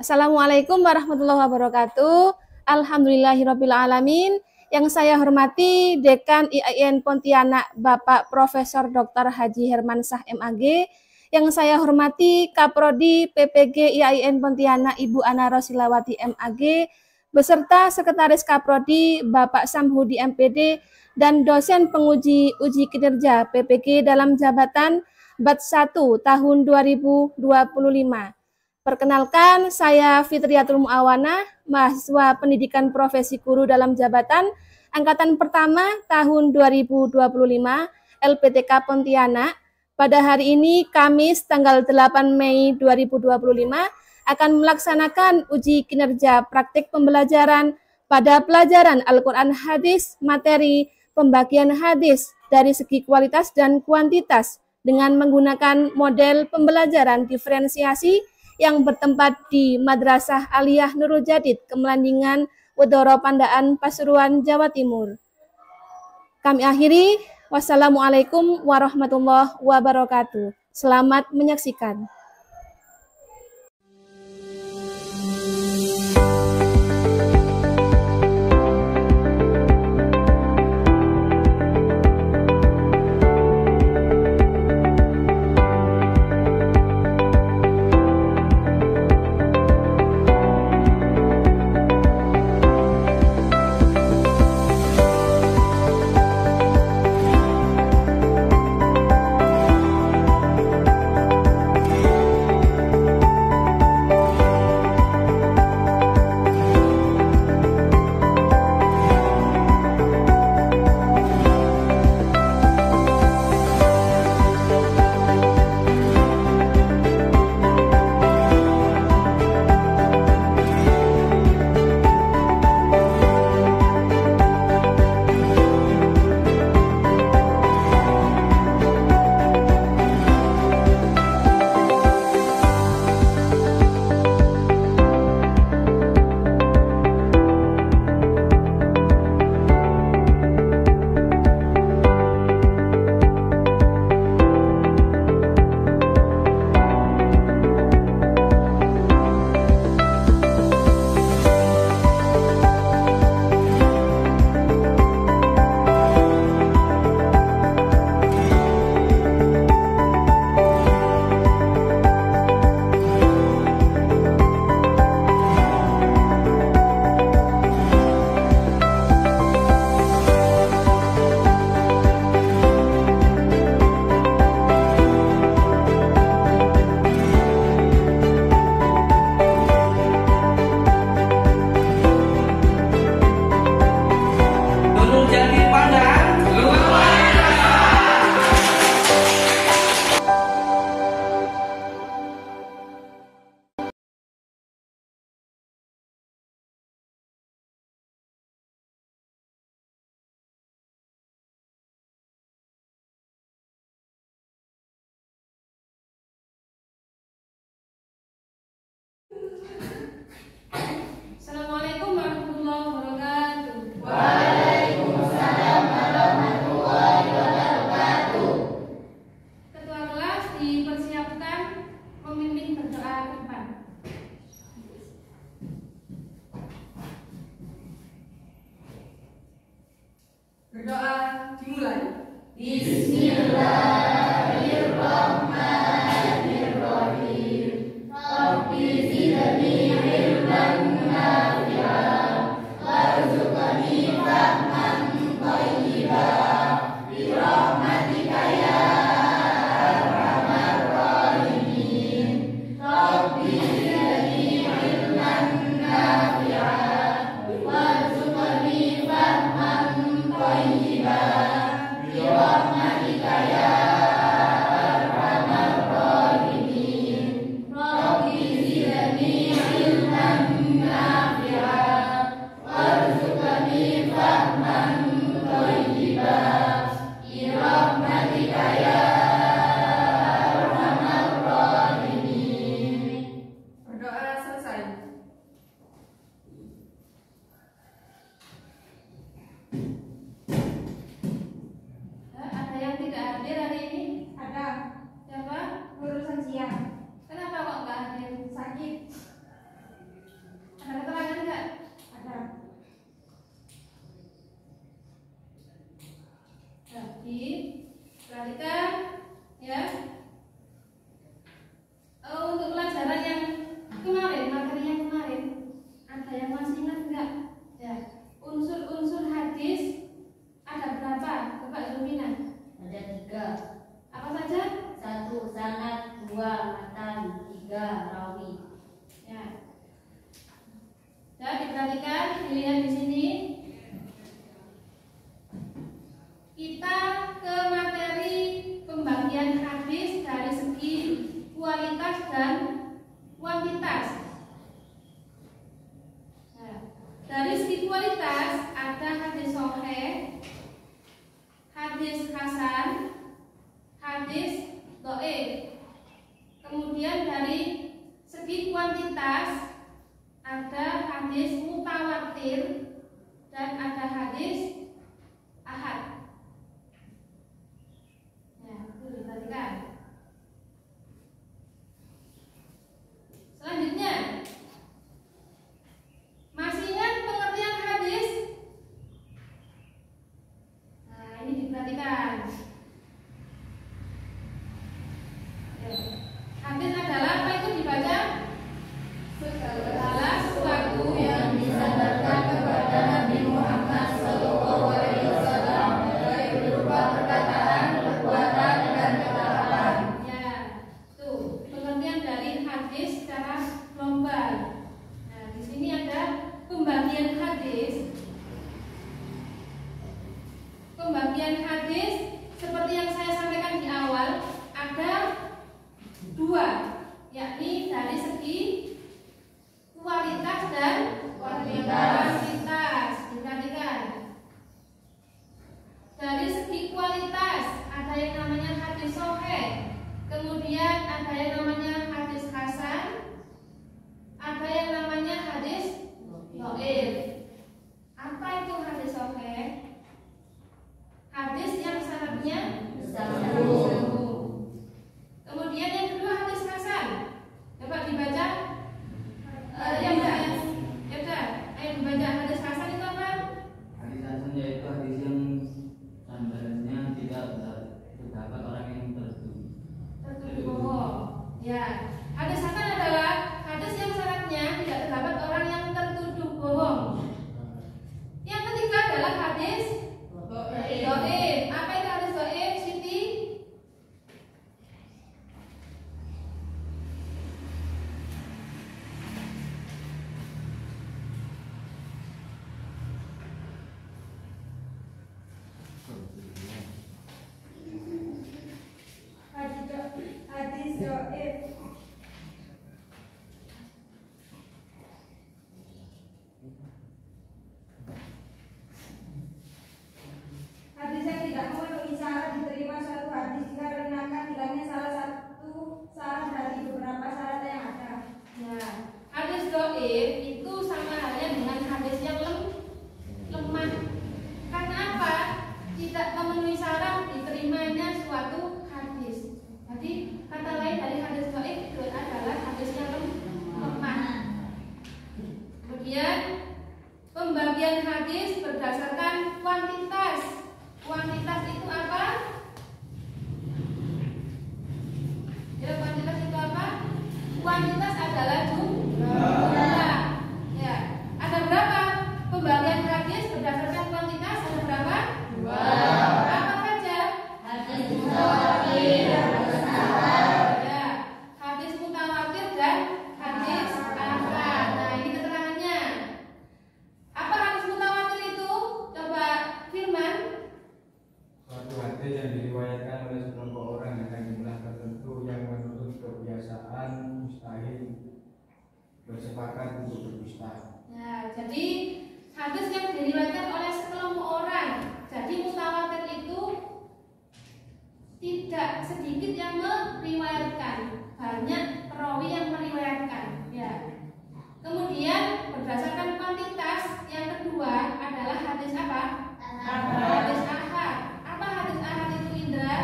Assalamualaikum warahmatullahi wabarakatuh. Alhamdulillahirabbil alamin. Yang saya hormati Dekan IAIN Pontianak Bapak Profesor Dr. Haji Hermansyah MAG. Yang saya hormati Kaprodi PPG IAIN Pontianak Ibu Ana Rosilawati MAG beserta Sekretaris Kaprodi Bapak Samhudi MPD dan dosen penguji uji kinerja PPG dalam jabatan Batch 1 tahun 2025. Perkenalkan, saya Fitriyatul Muawana, mahasiswa pendidikan profesi guru dalam jabatan Angkatan Pertama tahun 2025 LPTK Pontianak. Pada hari ini, Kamis tanggal 8 Mei 2025, akan melaksanakan uji kinerja praktik pembelajaran pada pelajaran Al-Quran Hadis, materi pembagian hadis dari segi kualitas dan kuantitas dengan menggunakan model pembelajaran diferensiasi yang bertempat di Madrasah Aliyah Nurul Jadid, Kemelandingan, Wedoro Pandaan, Pasuruan, Jawa Timur. Kami akhiri, wassalamualaikum warahmatullahi wabarakatuh. Selamat menyaksikan. saja? 1 sanad, 2 matan, 3 rawi. Ya. Ya, diperhatikan, dilihat di sini. Kita ke materi pembagian hadis dari segi kualitas dan kuantitas. Nah, dari segi kualitas ada hadis sahih, hadis hasan, hadis dhaif. Kemudian dari segi kuantitas ada hadis mutawatir dan ada hadis ahad. Nah, itu diperhatikan. Selanjutnya, masih ingat pengertian hadis? Nah, ini diperhatikan. Ya. Hadis adalah apa itu dibaca? Segala sesuatu yang disandarkan kepada Nabi Muhammad SAW baik berupa perkataan, perbuatan, dan ketetapan. Ya, tuh pengertian dari hadis secara global. Nah, di sini ada pembagian hadis. Pembagian hadis seperti yang saya sampaikan di awal ada dua, yakni dari segi kualitas dan kuantitas. Diperhatikan. Dari segi kualitas ada yang namanya hadis sahih, kemudian ada yang namanya hadis hasan, ada yang namanya hadis dhaif. Apa itu hadis sahih? Hadis yang sanadnya sahih. Kemudian yang kedua hadis hasan. Coba dibaca. Ya udah. Ayo dibaca hadis hasan itu apa? Hadis hasan yaitu hadis yang sandarnya tidak terdapat orang yang tertuduh bohong. Ya, hadis hasan adalah hadis yang syaratnya tidak terdapat orang yang tertuduh bohong. Yang ketiga adalah hadis dhaif. Apa itu hadis dhaif, Siti? Hadis dhaif. Hadis yang tidak memenuhi syarat diterima suatu hadis dikarenakan hilangnya salah satu syarat dari beberapa syarat yang ada. Ya, hadis dhaif itu sama halnya dengan hadis yang lemah. Karena apa? Tidak memenuhi syarat diterimanya suatu hadis. Jadi kata lain dari hadis dhaif itu adalah hadis yang lemah. Kemudian pembagian hadis berdasarkan kuantitas. Kuantitas itu apa? Ya, kuantitas itu apa? Kuantitas adalah jumlah. Ya, ada berapa pembagian hadis berdasarkan kuantitas? Ada berapa? Dua. Apa saja? Hadis mutawatir, hadis ahad. Ya, hadis mutawatir dan hadis ahad. Nah, ini keterangannya. Apa hadis mutawatir itu? Coba Firman. Suatu hadis yang diriwayatkan oleh sekelompok orang dengan jumlah tertentu yang menurut kebiasaan mustahil bersepakat untuk berdusta. Ya, jadi hadis yang diriwayatkan oleh sekelompok orang. Jadi mutawatir itu tidak sedikit yang meriwayatkan, banyak perawi yang meriwayatkan. Ya. Kemudian berdasarkan kuantitas, yang kedua adalah hadis apa? Hadis ahad. Apa hadis ahad itu, Indra?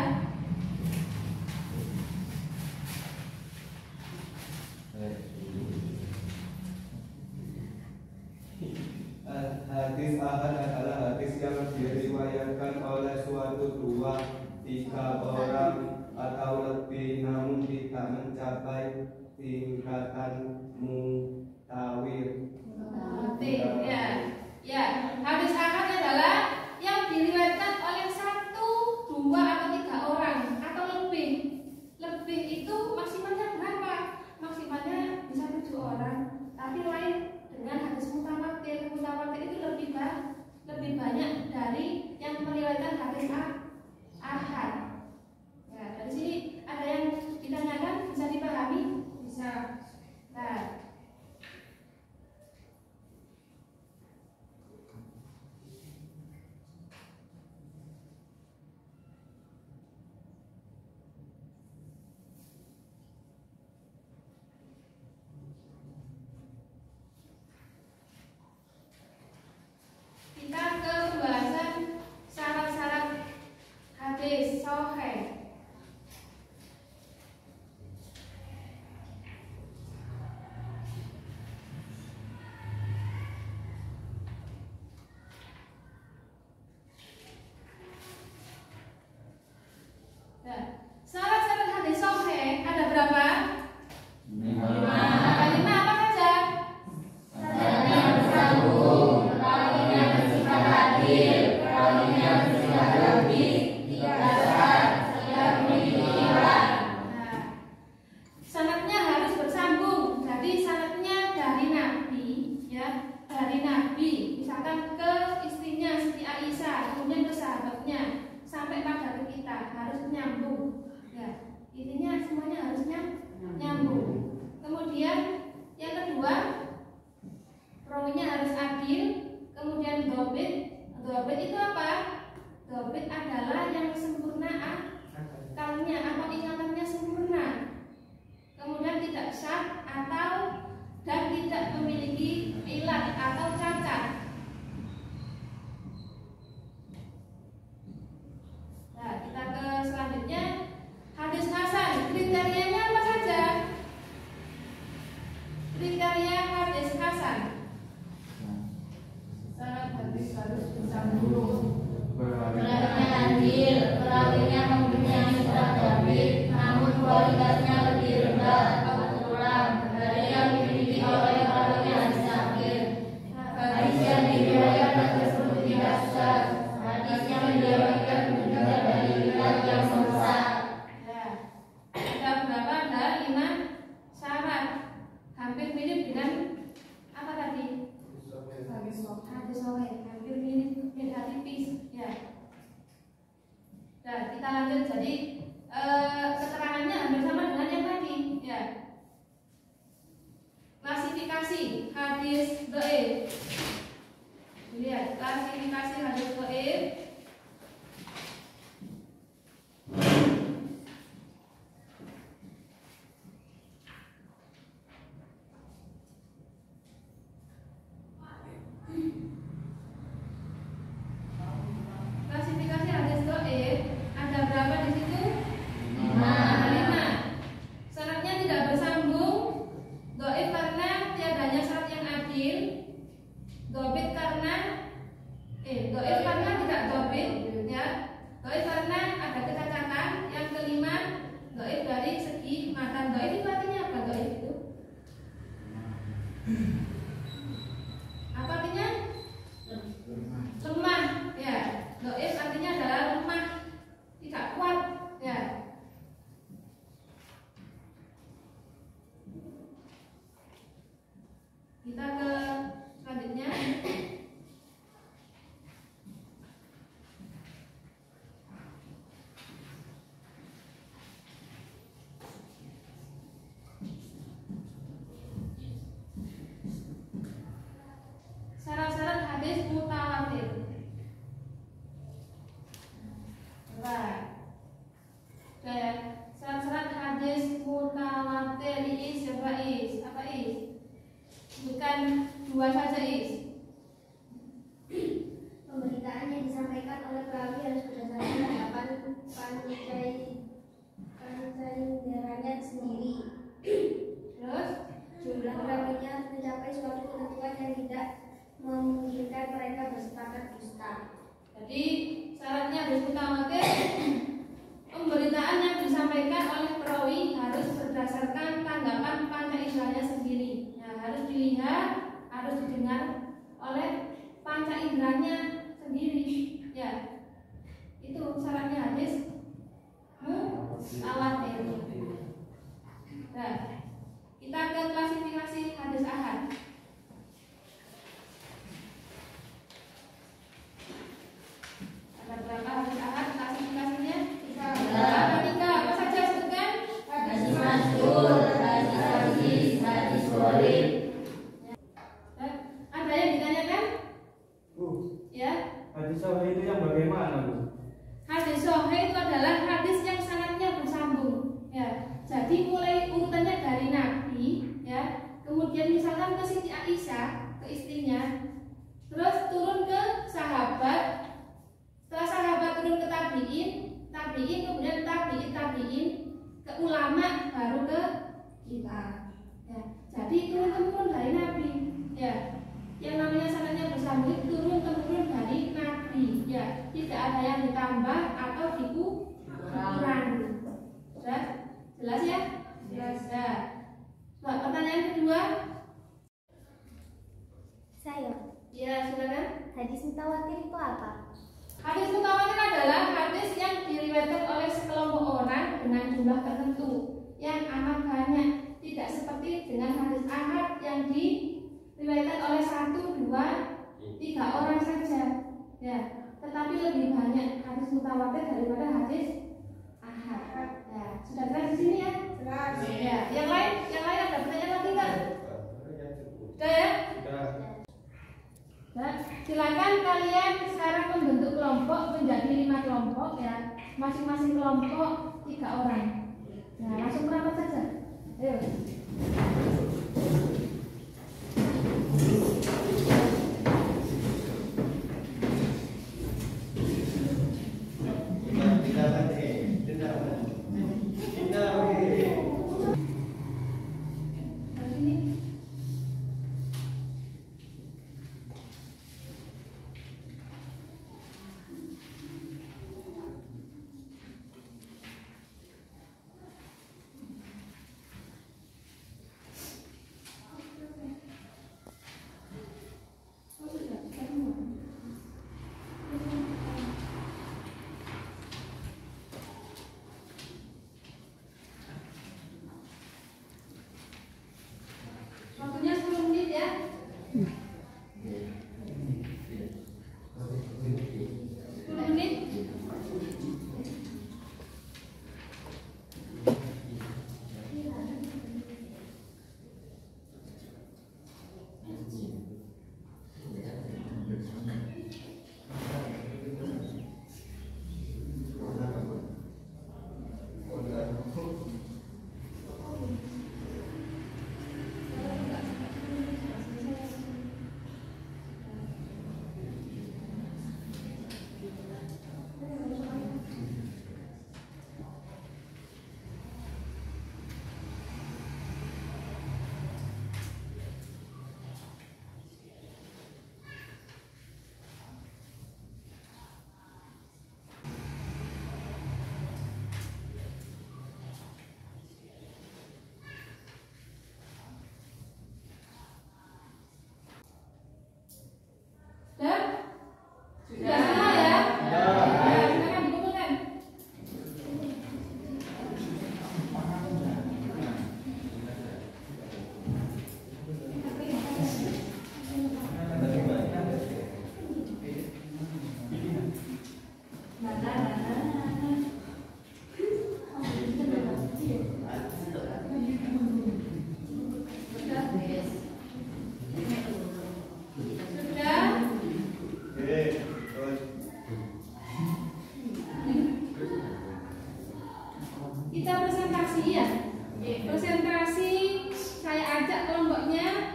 Hadis ahad adalah hadis yang diriwayatkan oleh suatu dua, tiga orang atau lebih namun tidak mencapai tingkatan mutawir. Ya. Ya, hadis ahad adalah yang diriwayatkan oleh satu, dua atau tiga orang atau lebih hadis dhaif. Lihat klasifikasi hadis dhaif. Klasifikasi hadis dhaif ada berapa di situ? 5. Syaratnya tidak bersambung, dhaif karena tiadanya syarat yang adil, dhaif karena tidak dhaif, ya. Dhaif karena ada kecacatan. Yang kelima, dhaif dari segi matan. Dhaif itu artinya apa? Dhaif itu apa artinya? Lemah, ya. Dhaif artinya adalah lemah, tidak kuat, ya. Kita ke selanjutnya. Syarat-syarat hadis mutawatir. Syarat-syarat hadis mutawatir apa is? Bukan dua saja is. Pemberitaan yang disampaikan oleh perawi harus berdasarkan hadapan pancainderanya sendiri. Terus Jumlah perawinya harus mencapai suatu ketentuan yang tidak memungkinkan mereka bersepakat dusta. jadi syaratnya hadis mutawatir, pemberitaan yang disampaikan oleh perawi harus berdasarkan tanggapan panca inderanya sendiri. Nah, harus dilihat, harus didengar oleh panca inderanya sendiri. Ya, itu syaratnya hadis mutawatir. Nah, kita ke klasifikasi hadis ahad. Ada berapa hadis ahad klasifikasinya? Ada 3. Apa saja sebutkan? Hadis masyhur, hadis hadis, hadis gharib. Ada yang ditanyakan? Ya. Hadis sahih itu yang bagaimana, Bu? Hadis sahih itu adalah hadis yang sanadnya bersambung. Ya. Jadi mulai urutannya dari Nabi, ya. Kemudian misalkan ke Siti Aisyah, ke istrinya, terus turun ke sahabat. Setelah sahabat turun ke tabiin, kemudian tabiin ke ulama, baru ke kita. Ya. Jadi turun temurun dari Nabi. Ya. Yang namanya sanadnya bersambung itu turun temurun dari Nabi. Ya. Tidak ada yang ditambah atau dikurangi. Sudah? Jelas ya? Jelas ya. Coba pertanyaan kedua. Saya, Ya, silakan. hadis mutawatir itu apa? Hadis mutawatir adalah hadis yang diriwayatkan oleh sekelompok orang dengan jumlah tertentu yang amat banyak, tidak seperti dengan hadis ahad yang diriwayatkan oleh 1, 2, 3 orang saja. Ya, tetapi lebih banyak hadis mutawatir daripada hadis ahad. Ya, sudah jelas di sini ya? Jelas. Ya, yang lain ada pertanyaan lagi nggak? Sudah ya? Nah, silakan kalian sekarang membentuk kelompok menjadi 5 kelompok ya, masing-masing kelompok 3 orang. Nah, langsung merapat saja. Ayo. Kita presentasi ya. Presentasi saya ajak kelompoknya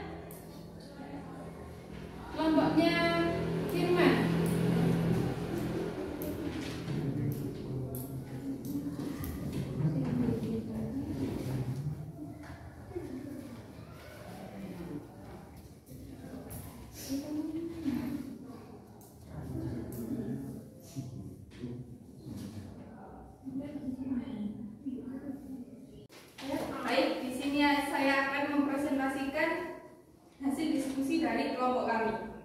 Firman. Baik, di sini saya akan mempresentasikan hasil diskusi dari kelompok kami.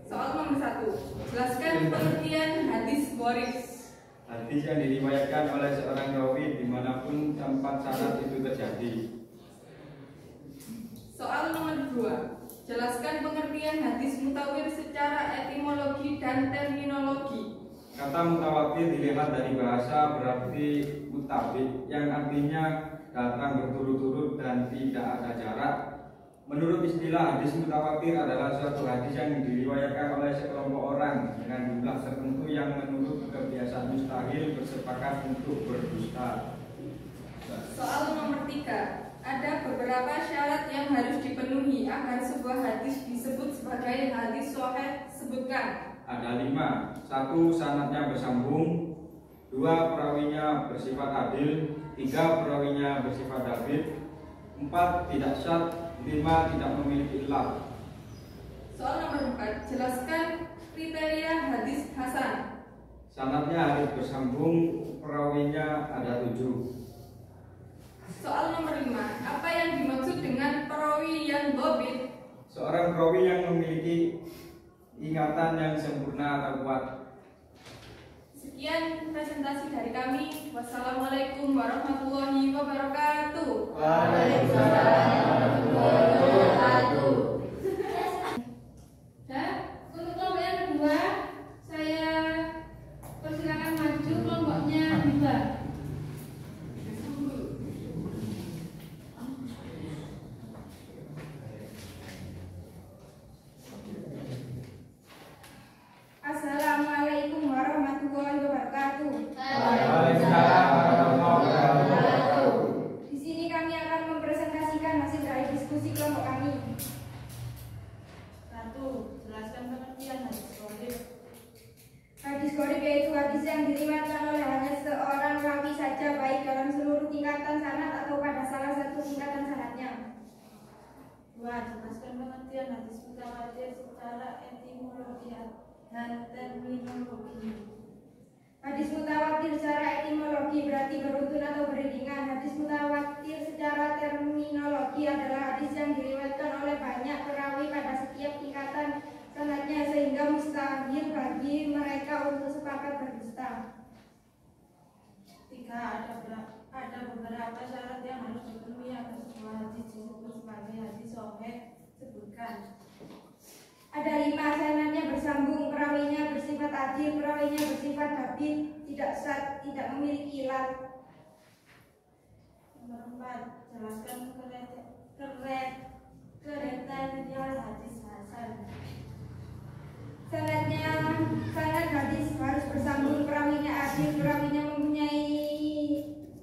Soal nomor 1, jelaskan pengertian hadis gharib. Hadis yang diriwayatkan oleh seorang rawi dimanapun tempat sanad itu terjadi. Soal nomor 2, jelaskan pengertian hadis mutawir secara etimologi dan terminologi. Kata mutawatir dilihat dari bahasa berarti mutabik, yang artinya datang berturut-turut dan tidak ada jarak. Menurut istilah, hadis mutawatir adalah suatu hadis yang diriwayatkan oleh sekelompok orang dengan jumlah tertentu yang menurut kebiasaan mustahil bersepakat untuk berdusta. Soal nomor 3, ada beberapa syarat yang harus dipenuhi agar sebuah hadis disebut sebagai hadis shahih. Sebutkan. Ada 5. 1. Sanadnya bersambung. 2. Perawinya bersifat adil. 3. Perawinya bersifat dhabit. 4. Tidak syadz. 5. Tidak memiliki illah. Soal nomor 4, jelaskan kriteria hadis hasan. Sanadnya harus bersambung. Perawinya ada 7. Soal nomor 5, apa yang dimaksud dengan perawi yang dhabit? Seorang perawi yang memiliki ingatan yang sempurna atau kuat. Sekian presentasi dari kami. Wassalamualaikum warahmatullahi wabarakatuh. Dan untuk kelompok yang kedua, saya persilakan maju kelompoknya Biba. Assalamualaikum warahmatullahi wabarakatuh. Di sini kami akan mempresentasikan hasil dari diskusi kelompok kami. 1. Jelaskan pengertian hadis gharib. Hadis gharib yaitu hadis yang diriwayatkan oleh hanya seorang rawi saja, baik dalam seluruh tingkatan sanad atau pada salah satu tingkatan sanadnya. 2. Jelaskan pengertian hadis mutawatir secara etimologi dan terminologi. Hadis mutawatir secara etimologi berarti beruntun atau beriringan. Hadis mutawatir secara terminologi adalah hadis yang diriwayatkan oleh banyak perawi pada setiap tingkatan sanadnya sehingga mustahil bagi mereka untuk sepakat berdusta. 3. Ada beberapa syarat yang harus dipenuhi agar sebuah hadis disebut sebagai hadis shahih. Sebutkan. Ada 5, sanadnya bersambung, perawinya bersifat adil, perawinya bersifat dhabit, tidak syadz, tidak memiliki illat. Nomor 4. Jelaskan kriteria hadis hasan. Sanad hadis harus bersambung, perawinya adil, perawinya mempunyai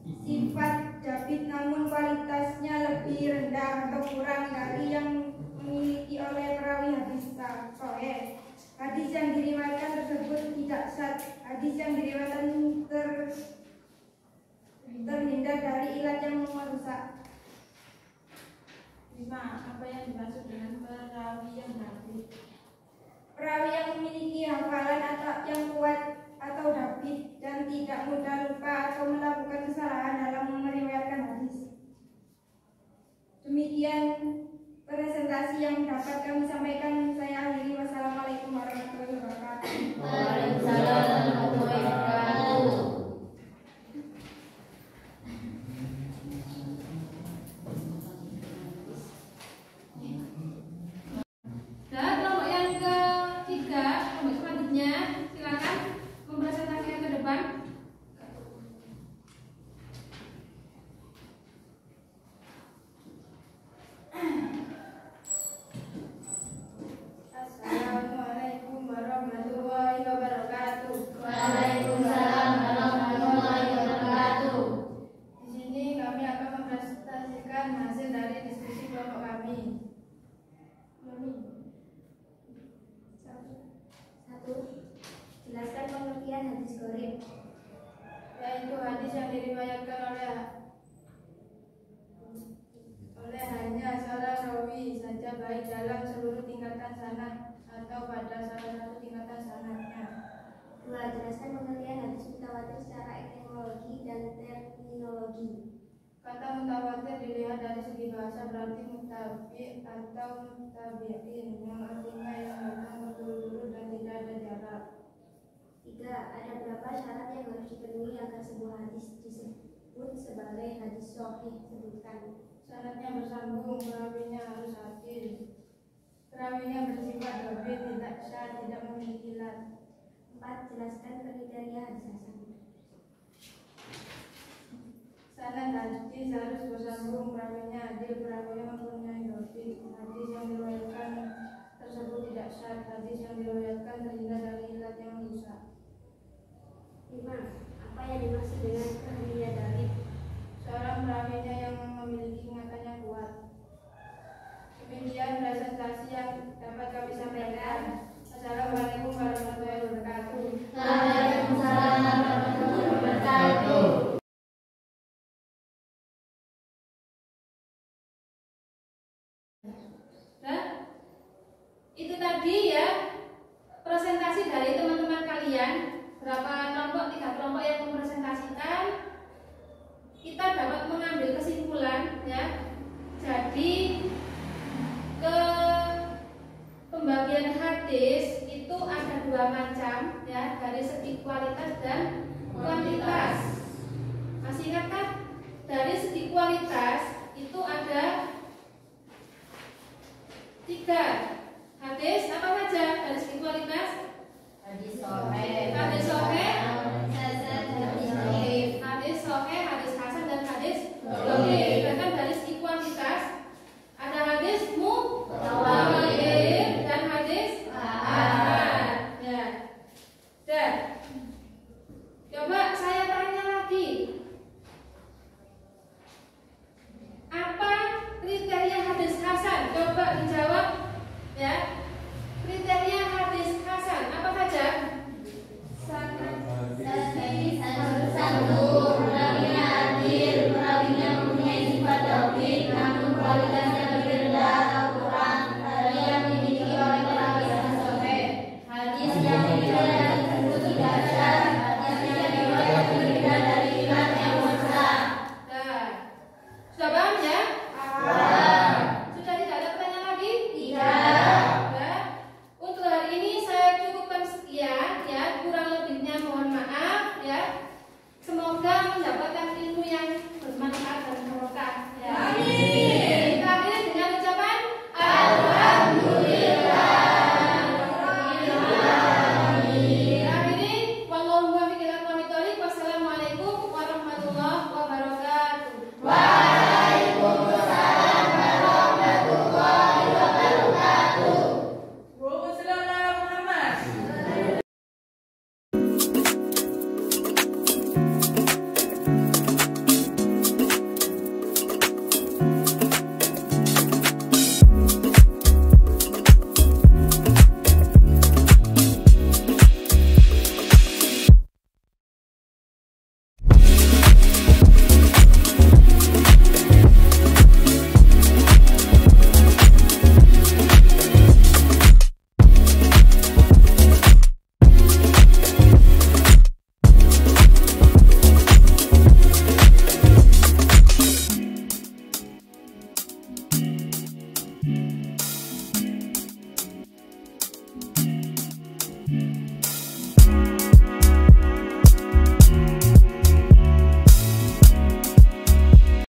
sifat dhabit namun kualitasnya lebih rendah atau kurang dari yang dimiliki oleh perawi hadis shahih. Hadis yang diriwayatkan tersebut tidak syadz. Hadis yang diriwayatkan terhindar dari ilat yang merusak. 5. Apa yang dimaksud dengan perawi yang dhabit? Perawi yang memiliki hafalan atau yang kuat atau dhabit dan tidak mudah lupa atau melakukan kesalahan dalam meriwayatkan hadis. Demikian presentasi yang dapat kami sampaikan. Saya akhiri. Wassalamualaikum warahmatullahi wabarakatuh. Waalaikumsalam warahmatullahi wabarakatuh. Dan kelompok yang ketiga, kelompok selanjutnya, silakan mempresentasikan ke depan. Jelaskan pengertian hadis gharib. Yaitu hadis yang diriwayatkan oleh hanya salah rawi saja, baik dalam seluruh tingkatan sanad atau pada salah satu tingkatan sanadnya. 2. Jelaskan pengertian hadis mutawatir secara etimologi dan terminologi. Kata mutawatir dilihat dari segi bahasa berarti mutabi atau mutabiin, yang artinya yang datang berturut-turut dan tidak ada jarak. 3. Ada berapa syarat yang harus dipenuhi agar sebuah hadis disebut sebagai hadis sahih? Sebutkan. Sanadnya bersambung, perawinya harus adil, perawinya bersifat dhabit, tidak syad, tidak memiliki lat. 4. Jelaskan kriteria hadis hasan. Sanad hadis harus bersambung, perawinya adil, perawinya mempunyai dhabit. Hadis yang diriwayatkan tersebut tidak syad, hadis yang diriwayatkan terhindar dari ilat yang rusak. 5. Apa yang dimaksud dengan kriteria dalil? Seorang perawinya yang memiliki ingatan yang kuat. Demikian presentasi yang dapat kami sampaikan. Assalamualaikum warahmatullahi wabarakatuh. Waalaikumsalam warahmatullahi wabarakatuh. Nah, itu tadi ya presentasi dari teman-teman kalian. Berapa kelompok? 3 kelompok yang mempresentasikan. Kita dapat mengambil kesimpulan ya. Jadi ke pembagian hadis itu ada 2 macam.